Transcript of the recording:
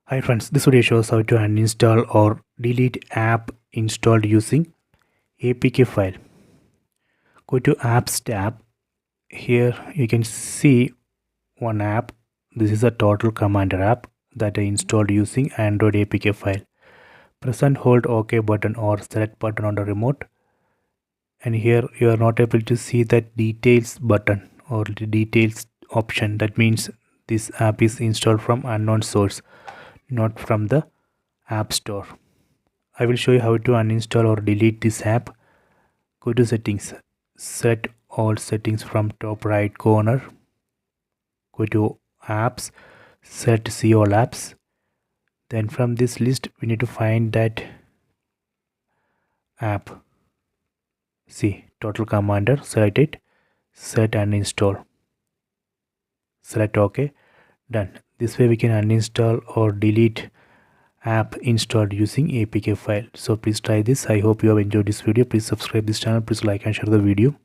Hi friends, this video shows how to uninstall or delete app installed using APK file. Go to apps tab. Here you can see one app. This is a total commander app that I installed using Android APK file. Press and hold OK button or select button on the remote. And here you are not able to see that details button or the details option. That means this app is installed from unknown source, not from the app store. I will show you how to uninstall or delete this app. Go to settings, set all settings from top right corner. Go to apps, set see all apps. Then from this list we need to find that app. See total commander, select it, set and install. Select OK. Done. This way we can uninstall or delete app installed using APK file. So please try this. I hope you have enjoyed this video. Please subscribe this channel. Please like and share the video.